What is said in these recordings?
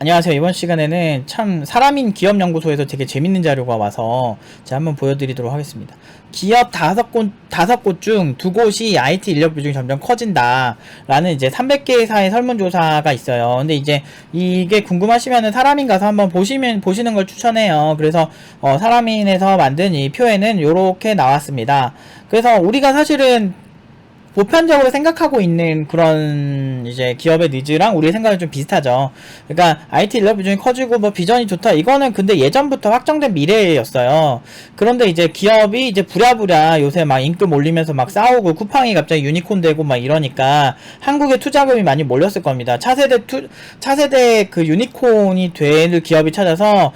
안녕하세요. 이번 시간에는 참 사람인 기업연구소에서 되게 재밌는 자료가 와서 제가 한번 보여드리도록 하겠습니다. 기업 다섯 곳 중 두 곳이 IT 인력 비중이 점점 커진다. 라는 이제 300개 회사의 설문조사가 있어요. 근데 이제 이게 궁금하시면은 사람인 가서 한번 보시는 걸 추천해요. 그래서, 사람인에서 만든 이 표에는 요렇게 나왔습니다. 그래서 우리가 사실은 보편적으로 생각하고 있는 그런 이제 기업의 니즈랑 우리의 생각이 좀 비슷하죠. 그러니까 IT 인력 비중이 커지고 뭐 비전이 좋다. 이거는 근데 예전부터 확정된 미래였어요. 그런데 이제 기업이 이제 부랴부랴 요새 막 임금 올리면서 막 싸우고 쿠팡이 갑자기 유니콘 되고 막 이러니까 한국에 투자금이 많이 몰렸을 겁니다. 차세대 그 유니콘이 될 기업이 찾아서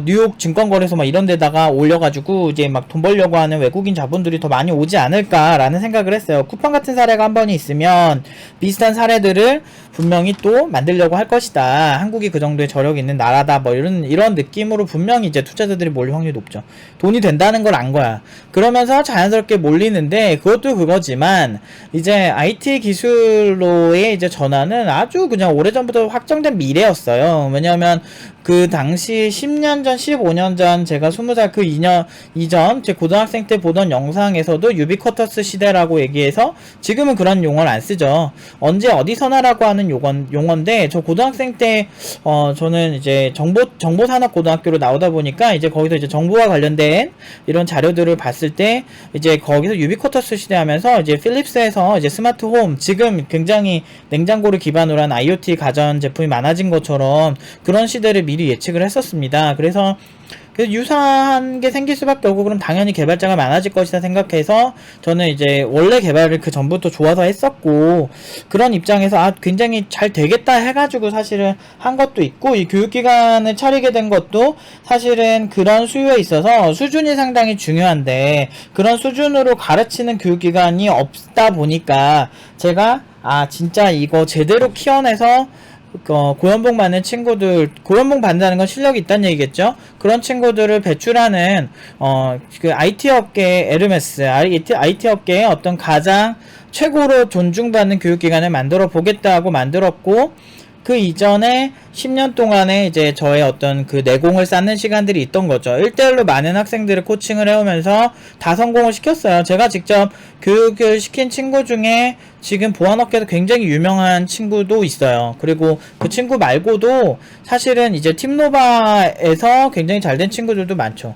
뉴욕 증권거래소 막 이런 데다가 올려가지고 이제 막 돈 벌려고 하는 외국인 자본들이 더 많이 오지 않을까라는 생각을 했어요. 쿠팡 같은 사례가 한 번이 있으면 비슷한 사례들을 분명히 또 만들려고 할 것이다. 한국이 그 정도의 저력이 있는 나라다. 뭐 이런 느낌으로 분명히 이제 투자자들이 몰릴 확률이 높죠. 돈이 된다는 걸 안 거야. 그러면서 자연스럽게 몰리는데 그것도 그거지만 이제 IT 기술로의 이제 전환은 아주 그냥 오래전부터 확정된 미래였어요. 왜냐하면 그 당시 10년 전, 15년 전 제가 20살 그 2년 이전 제 고등학생 때 보던 영상에서도 유비쿼터스 시대라고 얘기해서 지금은 그런 용어를 안 쓰죠. 언제 어디서나라고 하는 용어인데 저 고등학생 때 저는 이제 정보산업고등학교로 나오다 보니까 이제 거기서 이제 정보와 관련된 이런 자료들을 봤을 때 이제 거기서 유비쿼터스 시대 하면서 이제 필립스에서 이제 스마트홈 지금 굉장히 냉장고를 기반으로 한 IoT 가전 제품이 많아진 것처럼 그런 시대를 미리 예측을 했었습니다. 그래서 유사한 게 생길 수밖에 없고 그럼 당연히 개발자가 많아질 것이다 생각해서 저는 이제 원래 개발을 그 전부터 좋아서 했었고 그런 입장에서 굉장히 잘 되겠다 해가지고 사실은 한 것도 있고 이 교육기관을 차리게 된 것도 사실은 그런 수요에 있어서 수준이 상당히 중요한데 그런 수준으로 가르치는 교육기관이 없다 보니까 제가 진짜 이거 제대로 키워내서 고연봉 받는 친구들, 고연봉 받는다는 건 실력이 있다는 얘기겠죠? 그런 친구들을 배출하는, 그 IT 업계, 에르메스, IT 업계의 어떤 가장 최고로 존중받는 교육기관을 만들어 보겠다고 만들었고, 그 이전에 10년 동안에 이제 저의 어떤 그 내공을 쌓는 시간들이 있던 거죠. 1대1로 많은 학생들을 코칭을 해오면서 다 성공을 시켰어요. 제가 직접 교육을 시킨 친구 중에 지금 보안업계에서 굉장히 유명한 친구도 있어요. 그리고 그 친구 말고도 사실은 이제 팀노바에서 굉장히 잘된 친구들도 많죠.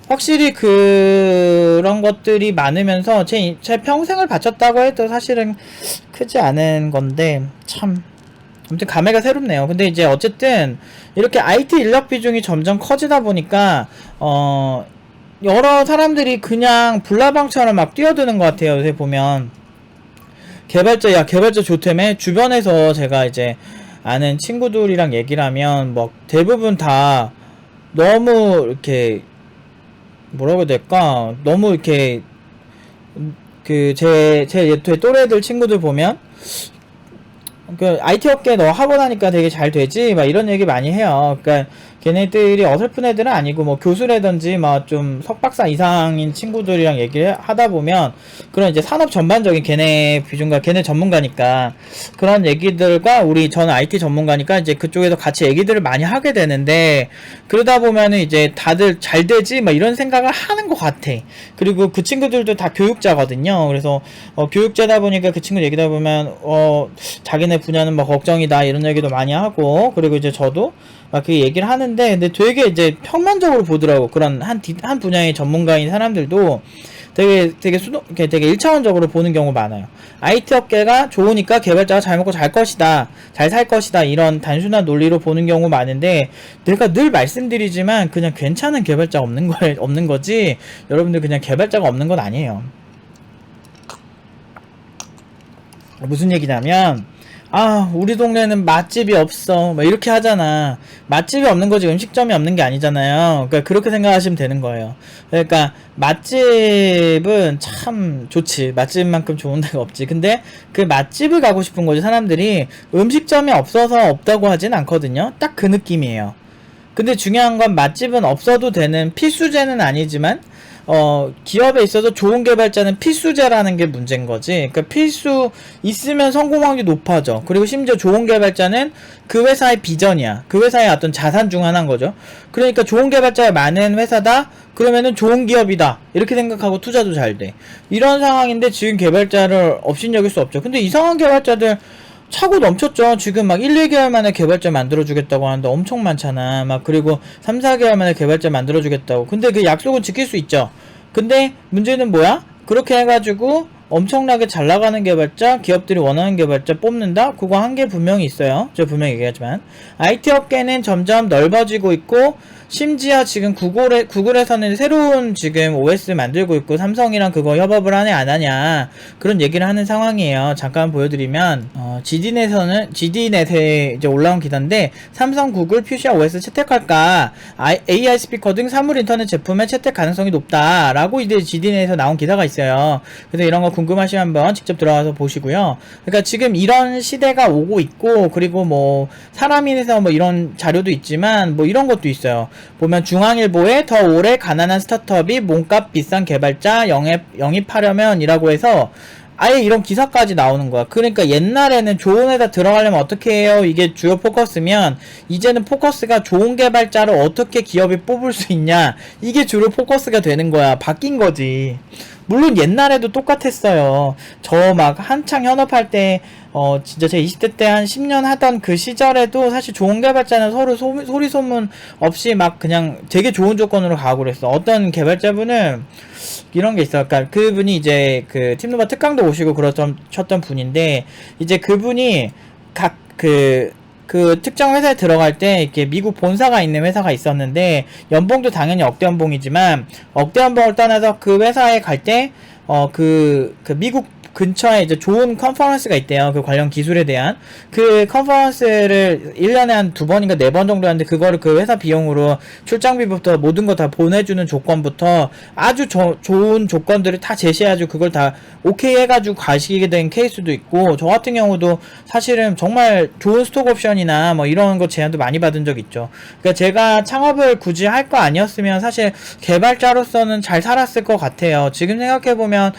확실히 그런 것들이 많으면서 제 평생을 바쳤다고 해도 사실은 크지 않은 건데 참 아무튼 감회가 새롭네요. 근데 이제 어쨌든 이렇게 IT 인력 비중이 점점 커지다 보니까 여러 사람들이 그냥 불나방처럼 막 뛰어드는 것 같아요. 요새 보면 개발자 좋다며 주변에서 제가 이제 아는 친구들이랑 얘기를 하면 뭐 대부분 다 너무 이렇게 뭐라고 해야 될까? 너무 이렇게 제 또래들 친구들 보면 그 IT 업계 너 하고 나니까 되게 잘 되지 막 이런 얘기 많이 해요. 그러니까 걔네들이 어설픈 애들은 아니고 뭐 교수라든지 막 좀 석박사 이상인 친구들이랑 얘기를 하다 보면 그런 이제 산업 전반적인 걔네 비중과 걔네 전문가니까 그런 얘기들과 저는 IT 전문가니까 이제 그쪽에서 같이 얘기들을 많이 하게 되는데 그러다 보면은 이제 다들 잘 되지 막 이런 생각을 하는 것 같아. 그리고 그 친구들도 다 교육자거든요. 그래서 교육자다 보니까 그 친구 얘기다 보면 자기네 분야는 뭐 걱정이다 이런 얘기도 많이 하고 그리고 이제 저도 막 그 얘기를 하는데 근데 되게 이제 평면적으로 보더라고. 그런 한 분야의 전문가인 사람들도 되게 1차원적으로 보는 경우가 많아요. IT 업계가 좋으니까 개발자가 잘 먹고 잘 것이다, 잘 살 것이다 이런 단순한 논리로 보는 경우 많은데 내가 늘 말씀드리지만 그냥 괜찮은 개발자가 없는 거지 여러분들 그냥 개발자가 없는 건 아니에요. 무슨 얘기냐면 우리 동네는 맛집이 없어 막 이렇게 하잖아. 맛집이 없는 거지 음식점이 없는 게 아니잖아요. 그러니까 그렇게 생각하시면 되는 거예요. 그러니까 맛집은 참 좋지. 맛집만큼 좋은 데가 없지. 근데 그 맛집을 가고 싶은 거지. 사람들이 음식점이 없어서 없다고 하진 않거든요. 딱 그 느낌이에요. 근데 중요한 건 맛집은 없어도 되는 필수제는 아니지만 기업에 있어서 좋은 개발자는 필수제라는 게 문제인 거지. 그러니까 필수 있으면 성공 확률이 높아져. 그리고 심지어 좋은 개발자는 그 회사의 비전이야. 그 회사의 어떤 자산 중 하나인 거죠. 그러니까 좋은 개발자가 많은 회사다? 그러면은 좋은 기업이다. 이렇게 생각하고 투자도 잘 돼. 이런 상황인데 지금 개발자를 업신여길 수 없죠. 근데 이상한 개발자들 차고 넘쳤죠. 지금 막 1, 2개월 만에 개발자 만들어주겠다고 하는데 엄청 많잖아. 막 그리고 3, 4개월 만에 개발자 만들어주겠다고. 근데 그 약속은 지킬 수 있죠. 근데 문제는 뭐야? 그렇게 해가지고 엄청나게 잘 나가는 개발자, 기업들이 원하는 개발자 뽑는다? 그거 한계 분명히 있어요. 제가 분명히 얘기하지만. IT 업계는 점점 넓어지고 있고, 심지어 지금 구글에서는 새로운 지금 OS 만들고 있고, 삼성이랑 그거 협업을 하네, 안 하냐. 그런 얘기를 하는 상황이에요. 잠깐 보여드리면, GD넷에 이제 올라온 기사인데, 삼성, 구글, 퓨시아 OS 채택할까, AI 스피커 등 사물 인터넷 제품의 채택 가능성이 높다. 라고 이제 GD넷에서 나온 기사가 있어요. 그래서 이런 거 궁금하시면 한번 직접 들어가서 보시고요. 그러니까 지금 이런 시대가 오고 있고, 그리고 뭐, 사람인에서 뭐 이런 자료도 있지만, 뭐 이런 것도 있어요. 보면 중앙일보에 더 오래 가난한 스타트업이 몸값 비싼 개발자 영입하려면 이라고 해서 아예 이런 기사까지 나오는 거야. 그러니까 옛날에는 좋은 회사 들어가려면 어떻게 해요? 이게 주요 포커스면 이제는 포커스가 좋은 개발자를 어떻게 기업이 뽑을 수 있냐? 이게 주로 포커스가 되는 거야. 바뀐 거지. 물론 옛날에도 똑같았어요. 저 막 한창 현업할 때 진짜 제 20대 때 한 10년 하던 그 시절에도 사실 좋은 개발자는 서로 소리 소문 없이 막 그냥 되게 좋은 조건으로 가고 그랬어. 어떤 개발자분은 이런 게 있어. 그러니까 그분이 이제 그 팀노바 특강도 오시고 그러셨던 분인데, 이제 그분이 그 특정 회사에 들어갈 때 이렇게 미국 본사가 있는 회사가 있었는데, 연봉도 당연히 억대 연봉이지만 억대 연봉을 떠나서 그 회사에 갈 때 그 미국 근처에 이제 좋은 컨퍼런스가 있대요. 그 관련 기술에 대한. 그 컨퍼런스를 1년에 한 2번인가 4번 정도 하는데, 그거를 그 회사 비용으로 출장비부터 모든 거 다 보내주는 조건부터 아주 좋은 조건들을 다 제시해가지고 그걸 다 오케이 해가지고 가시게 된 케이스도 있고, 저 같은 경우도 사실은 정말 좋은 스톡 옵션이나 뭐 이런 거 제안도 많이 받은 적 있죠. 그러니까 제가 창업을 굳이 할 거 아니었으면 사실 개발자로서는 잘 살았을 것 같아요. 지금 생각해보면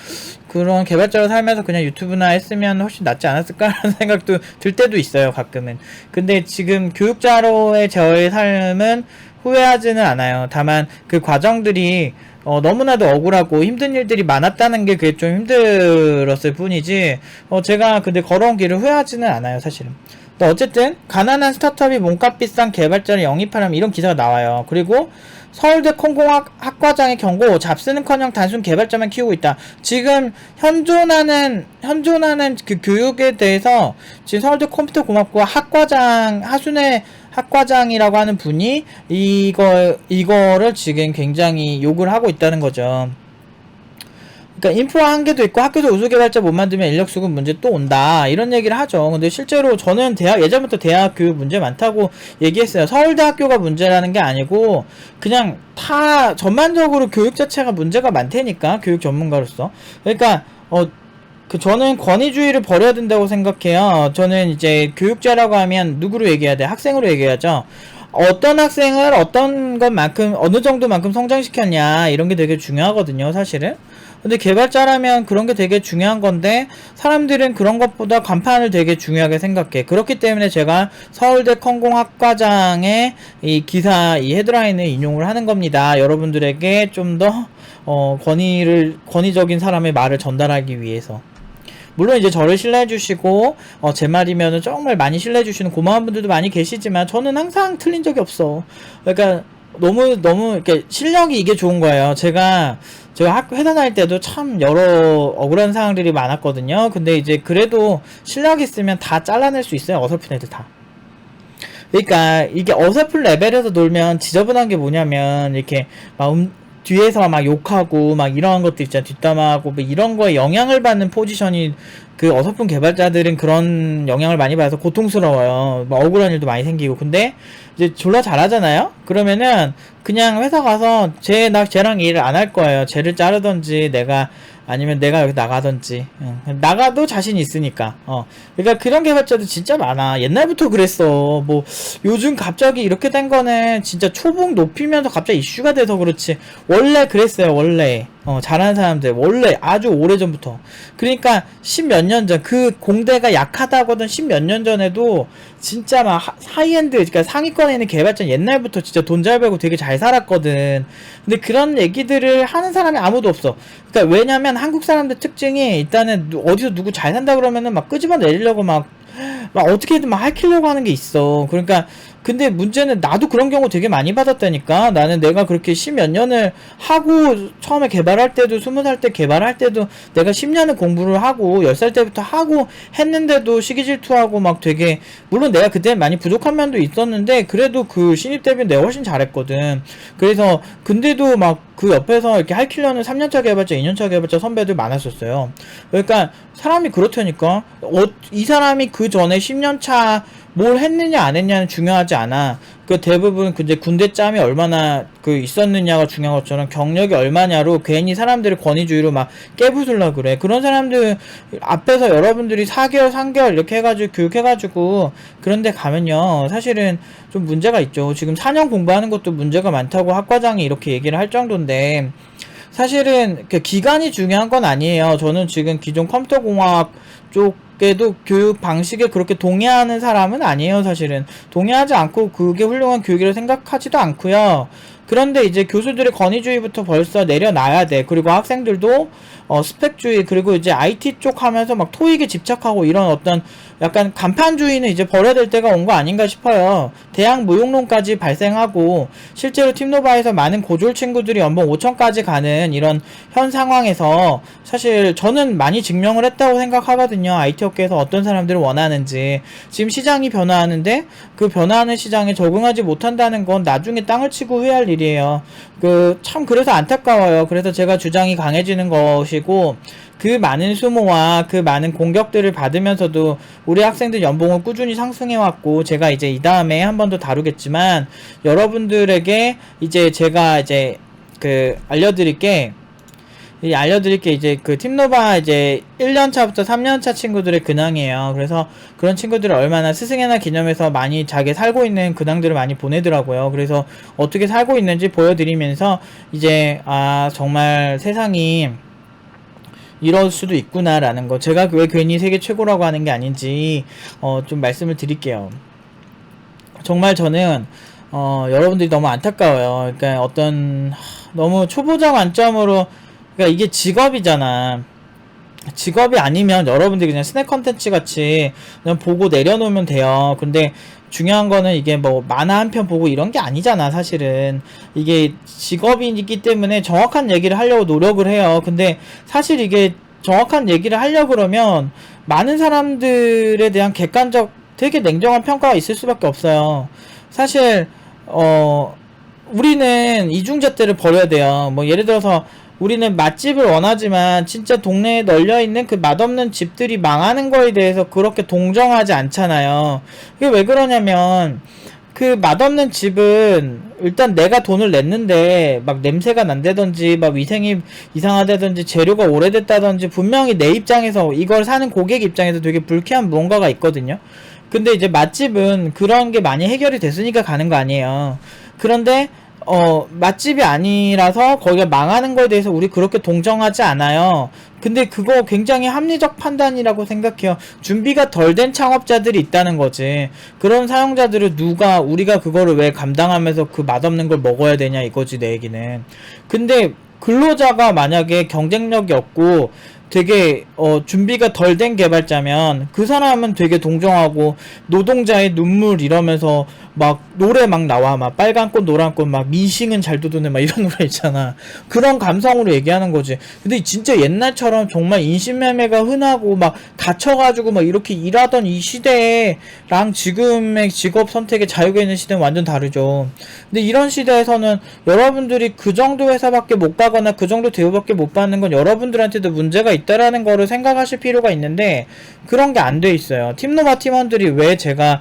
그런 개발자로 살면서 그냥 유튜브나 했으면 훨씬 낫지 않았을까라는 생각도 들 때도 있어요, 가끔은. 근데 지금 교육자로의 저의 삶은 후회하지는 않아요. 다만 그 과정들이 너무나도 억울하고 힘든 일들이 많았다는 게 그게 좀 힘들었을 뿐이지, 제가 근데 걸어온 길을 후회하지는 않아요, 사실은. 어쨌든 가난한 스타트업이 몸값 비싼 개발자를 영입하려면 이런 기사가 나와요. 그리고 서울대 컴공학 학과장의 경고, 잡스는커녕 단순 개발자만 키우고 있다. 지금 현존하는 그 교육에 대해서 지금 서울대 컴퓨터공학과 학과장, 하순의 학과장이라고 하는 분이 이거를 지금 굉장히 욕을 하고 있다는 거죠. 그러니까 인프라 한계도 있고 학교에서 우수 개발자 못 만들면 인력 수급 문제 또 온다, 이런 얘기를 하죠. 근데 실제로 저는 예전부터 대학 교육 문제 많다고 얘기했어요. 서울대학교가 문제라는 게 아니고 그냥 다 전반적으로 교육 자체가 문제가 많다니까, 교육 전문가로서. 그러니까 저는 권위주의를 버려야 된다고 생각해요. 저는 이제 교육자라고 하면 누구로 얘기해야 돼? 학생으로 얘기하죠. 어떤 학생을 어떤 것만큼 어느 정도만큼 성장시켰냐, 이런 게 되게 중요하거든요, 사실은. 근데 개발자라면 그런 게 되게 중요한 건데, 사람들은 그런 것보다 간판을 되게 중요하게 생각해. 그렇기 때문에 제가 서울대 컴공학과장의 이 기사, 이 헤드라인을 인용을 하는 겁니다. 여러분들에게 좀 더 권위적인 사람의 말을 전달하기 위해서. 물론 이제 저를 신뢰해주시고 제 말이면은 정말 많이 신뢰해주시는 고마운 분들도 많이 계시지만, 저는 항상 틀린 적이 없어. 그러니까 너무 이렇게 실력이 이게 좋은 거예요. 제가 회사 다닐 때도 참 여러 억울한 상황들이 많았거든요. 근데 이제 그래도 실력 있으면 다 잘라낼 수 있어요, 어설픈 애들 다. 그러니까 이게 어설픈 레벨에서 놀면 지저분한 게 뭐냐면, 이렇게 막 뒤에서 막 욕하고 막 이런 것도 있잖아, 뒷담화하고 뭐 이런 거에 영향을 받는 포지션이 그 어설픈 개발자들은 그런 영향을 많이 받아서 고통스러워요. 뭐 억울한 일도 많이 생기고. 근데 이제 졸라 잘하잖아요? 그러면은 그냥 회사 가서 쟤랑 일을 안 할 거예요. 쟤를 자르던지 아니면 내가 여기 나가던지. 나가도 자신 있으니까. 그러니까 그런 개발자들 진짜 많아. 옛날부터 그랬어. 뭐 요즘 갑자기 이렇게 된 거는 진짜 초봉 높이면서 갑자기 이슈가 돼서 그렇지. 원래 그랬어요. 원래. 잘하는 사람들 원래 아주 오래전부터. 그러니까 십몇 년 전, 그 공대가 약하다거든 십몇 년 전에도 진짜 막 하이엔드, 그러니까 상위권에 있는 개발자 옛날부터 진짜 돈 잘 벌고 되게 잘 살았거든. 근데 그런 얘기들을 하는 사람이 아무도 없어. 그러니까 왜냐면 한국 사람들 특징이, 일단은 어디서 누구 잘 산다 그러면은 막 끄집어 내리려고 막 어떻게든 막 할키려고 하는 게 있어. 그러니까 근데 문제는 나도 그런 경우 되게 많이 받았다니까. 나는 내가 그렇게 십몇 년을 하고, 처음에 개발할 때도 20살 때 개발할 때도 내가 10년을 공부를 하고 10살 때부터 하고 했는데도 시기 질투하고 막 되게, 물론 내가 그때 많이 부족한 면도 있었는데 그래도 그 신입 대비는 내가 훨씬 잘했거든. 그래서 근데도 막 그 옆에서 이렇게 할키려는 3년차 개발자, 2년차 개발자 선배들 많았었어요. 그러니까 사람이 그렇다니까. 이 사람이 그 전에 10년차 뭘 했느냐 안 했냐는 중요하지 않아. 그 대부분 이제 군대 짬이 얼마나 그 있었느냐가 중요한 것처럼 경력이 얼마냐로 괜히 사람들을 권위주의로 막 깨부술라 그래. 그런 사람들 앞에서 여러분들이 4개월 3개월 이렇게 해가지고 교육해가지고 그런데 가면요 사실은 좀 문제가 있죠. 지금 4년 공부하는 것도 문제가 많다고 학과장이 이렇게 얘기를 할 정도인데, 사실은 그 기간이 중요한 건 아니에요. 저는 지금 기존 컴퓨터공학 쪽에도 교육 방식에 그렇게 동의하는 사람은 아니에요. 사실은 동의하지 않고 그게 훌륭한 교육이라고 생각하지도 않고요. 그런데 이제 교수들의 권위주의부터 벌써 내려놔야 돼. 그리고 학생들도 스펙주의, 그리고 이제 IT 쪽 하면서 막 토익에 집착하고 이런 어떤 약간 간판주의는 이제 버려야 될 때가 온 거 아닌가 싶어요. 대학 무용론까지 발생하고 실제로 팀노바에서 많은 고졸 친구들이 연봉 5천까지 가는 이런 현 상황에서 사실 저는 많이 증명을 했다고 생각하거든요. IT 업계에서 어떤 사람들을 원하는지. 지금 시장이 변화하는데 그 변화하는 시장에 적응하지 못한다는 건 나중에 땅을 치고 후회할 일이에요. 참 그래서 안타까워요. 그래서 제가 주장이 강해지는 것이고, 그 많은 수모와 그 많은 공격들을 받으면서도 우리 학생들 연봉을 꾸준히 상승해왔고, 제가 이제 이 다음에 한 번 더 다루겠지만 여러분들에게 이제 제가 이제 알려드릴게 이제 그 팀노바 이제 1년차부터 3년차 친구들의 근황이에요. 그래서 그런 친구들을 얼마나 스승의 날 기념해서 많이 자기 살고 있는 근황들을 많이 보내더라고요. 그래서 어떻게 살고 있는지 보여드리면서 이제 정말 세상이 이럴 수도 있구나라는 거, 제가 왜 괜히 세계 최고라고 하는 게 아닌지 좀 말씀을 드릴게요. 정말 저는 여러분들이 너무 안타까워요. 그러니까 너무 초보자 관점으로, 그러니까 이게 직업이잖아. 직업이 아니면 여러분들이 그냥 스낵 컨텐츠 같이 그냥 보고 내려놓으면 돼요. 근데 중요한 거는 이게 뭐 만화 한 편 보고 이런 게 아니잖아. 사실은 이게 직업이기 때문에 정확한 얘기를 하려고 노력을 해요. 근데 사실 이게 정확한 얘기를 하려고 그러면 많은 사람들에 대한 객관적 되게 냉정한 평가가 있을 수밖에 없어요. 사실 우리는 이중잣대를 버려야 돼요. 뭐 예를 들어서 우리는 맛집을 원하지만 진짜 동네에 널려있는 그 맛없는 집들이 망하는 거에 대해서 그렇게 동정하지 않잖아요. 이게 왜 그러냐면 그 맛없는 집은 일단 내가 돈을 냈는데 막 냄새가 난다든지 막 위생이 이상하다든지 재료가 오래됐다든지 분명히 내 입장에서, 이걸 사는 고객 입장에서 되게 불쾌한 무언가가 있거든요. 근데 이제 맛집은 그런 게 많이 해결이 됐으니까 가는 거 아니에요. 그런데 맛집이 아니라서 거기가 망하는 거에 대해서 우리 그렇게 동정하지 않아요. 근데 그거 굉장히 합리적 판단이라고 생각해요. 준비가 덜 된 창업자들이 있다는 거지. 그런 사용자들을 우리가 그거를 왜 감당하면서 그 맛없는 걸 먹어야 되냐 이거지, 내 얘기는. 근데 근로자가 만약에 경쟁력이 없고 되게 준비가 덜 된 개발자면 그 사람은 되게 동정하고, 노동자의 눈물 이러면서 막 노래 막 나와, 막 빨간 꽃 노란 꽃 막 민심은 잘 돋우네 막 이런 노래 있잖아. 그런 감성으로 얘기하는 거지. 근데 진짜 옛날처럼 정말 인신매매가 흔하고 막 갇혀가지고 막 이렇게 일하던 이 시대랑 지금의 직업 선택의 자유가 있는 시대는 완전 다르죠. 근데 이런 시대에서는 여러분들이 그 정도 회사밖에 못 가거나 그 정도 대우밖에 못 받는 건 여러분들한테도 문제가 있다라는 거를 생각하실 필요가 있는데 그런 게 안 돼 있어요. 팀노바 팀원들이 왜 제가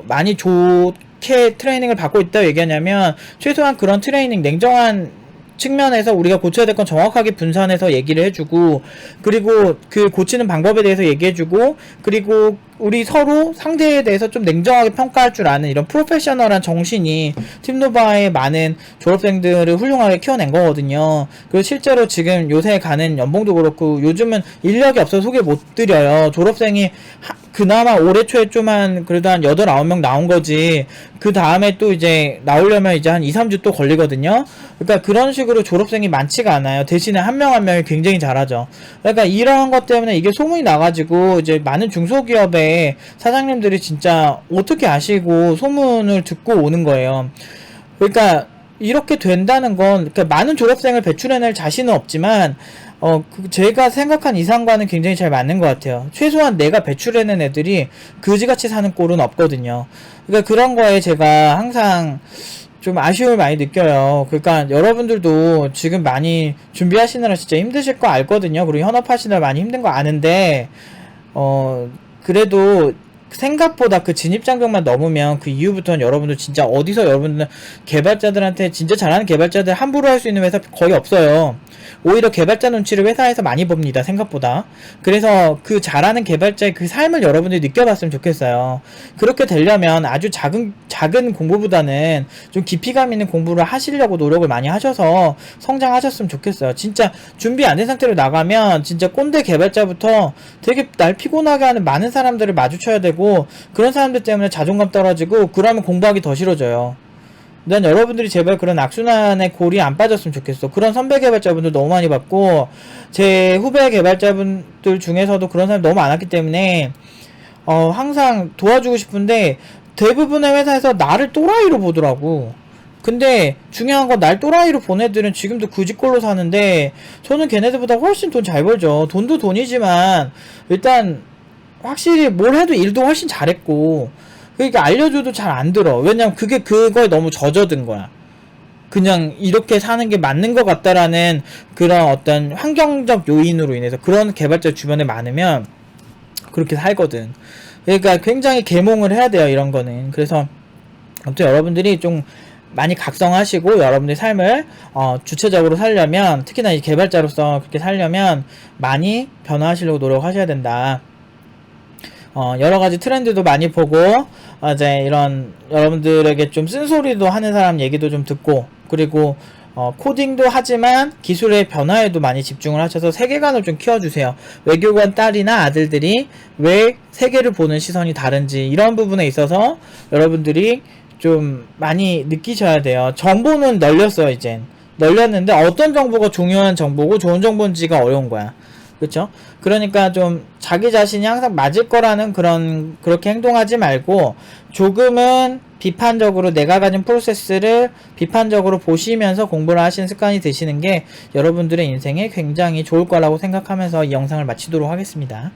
많이 좋게 트레이닝을 받고 있다고 얘기하냐면 최소한 그런 트레이닝 냉정한 측면에서 우리가 고쳐야 될 건 정확하게 분산해서 얘기를 해주고, 그리고 그 고치는 방법에 대해서 얘기해주고, 그리고 우리 서로 상대에 대해서 좀 냉정하게 평가할 줄 아는 이런 프로페셔널한 정신이 팀노바의 많은 졸업생들을 훌륭하게 키워낸 거거든요. 그리고 실제로 지금 요새 가는 연봉도 그렇고 요즘은 인력이 없어서 소개 못 드려요. 졸업생이 그나마 올해 초에 좀 그래도 한 8, 9명 나온 거지. 그 다음에 또 이제 나오려면 이제 한 2, 3주 또 걸리거든요. 그러니까 그런 식으로 졸업생이 많지가 않아요. 대신에 한 명 한 명이 굉장히 잘하죠. 그러니까 이런 것 때문에 이게 소문이 나가지고 이제 많은 중소기업의 사장님들이 진짜 어떻게 아시고 소문을 듣고 오는 거예요. 그러니까 이렇게 된다는 건, 그러니까 많은 졸업생을 배출해낼 자신은 없지만 제가 생각한 이상과는 굉장히 잘 맞는 것 같아요. 최소한 내가 배출해낸 애들이 그지같이 사는 꼴은 없거든요. 그러니까 그런 거에 제가 항상 좀 아쉬움을 많이 느껴요. 그러니까 여러분들도 지금 많이 준비하시느라 진짜 힘드실 거 알거든요. 그리고 현업하시느라 많이 힘든 거 아는데 그래도 생각보다 그 진입장벽만 넘으면 그 이후부터는 여러분들 진짜 어디서 여러분들 개발자들한테 진짜 잘하는 개발자들 함부로 할 수 있는 회사 거의 없어요. 오히려 개발자 눈치를 회사에서 많이 봅니다. 생각보다. 그래서 그 잘하는 개발자의 그 삶을 여러분들이 느껴봤으면 좋겠어요. 그렇게 되려면 아주 작은 공부보다는 좀 깊이감 있는 공부를 하시려고 노력을 많이 하셔서 성장하셨으면 좋겠어요. 진짜 준비 안 된 상태로 나가면 진짜 꼰대 개발자부터 되게 날 피곤하게 하는 많은 사람들을 마주쳐야 되고, 그런 사람들 때문에 자존감 떨어지고, 그러면 공부하기 더 싫어져요. 난 여러분들이 제발 그런 악순환의 골이 안 빠졌으면 좋겠어. 그런 선배 개발자분들 너무 많이 봤고, 제 후배 개발자분들 중에서도 그런 사람이 너무 많았기 때문에 항상 도와주고 싶은데 대부분의 회사에서 나를 또라이로 보더라고. 근데 중요한 건 날 또라이로 본 애들은 지금도 그 집꼴로 사는데 저는 걔네들보다 훨씬 돈 잘 벌죠. 돈도 돈이지만 일단 확실히 뭘 해도 일도 훨씬 잘했고, 그러니까 알려줘도 잘 안 들어. 왜냐면 그거에 너무 젖어든 거야. 그냥 이렇게 사는 게 맞는 것 같다라는 그런 어떤 환경적 요인으로 인해서 그런 개발자 주변에 많으면 그렇게 살거든. 그러니까 굉장히 계몽을 해야 돼요, 이런 거는. 그래서 아무튼 여러분들이 좀 많이 각성하시고 여러분들의 삶을 주체적으로 살려면, 특히나 이 개발자로서 그렇게 살려면 많이 변화하시려고 노력하셔야 된다. 여러가지 트렌드도 많이 보고, 이제 이런 여러분들에게 좀 쓴소리도 하는 사람 얘기도 좀 듣고, 그리고 코딩도 하지만 기술의 변화에도 많이 집중을 하셔서 세계관을 좀 키워주세요. 외교관 딸이나 아들들이 왜 세계를 보는 시선이 다른지, 이런 부분에 있어서 여러분들이 좀 많이 느끼셔야 돼요. 정보는 널렸어요. 이젠 널렸는데 어떤 정보가 중요한 정보고 좋은 정보인지가 어려운 거야. 그쵸? 그러니까 좀 자기 자신이 항상 맞을 거라는 그렇게 행동하지 말고, 조금은 비판적으로 내가 가진 프로세스를 비판적으로 보시면서 공부를 하시는 습관이 드시는 게 여러분들의 인생에 굉장히 좋을 거라고 생각하면서 이 영상을 마치도록 하겠습니다.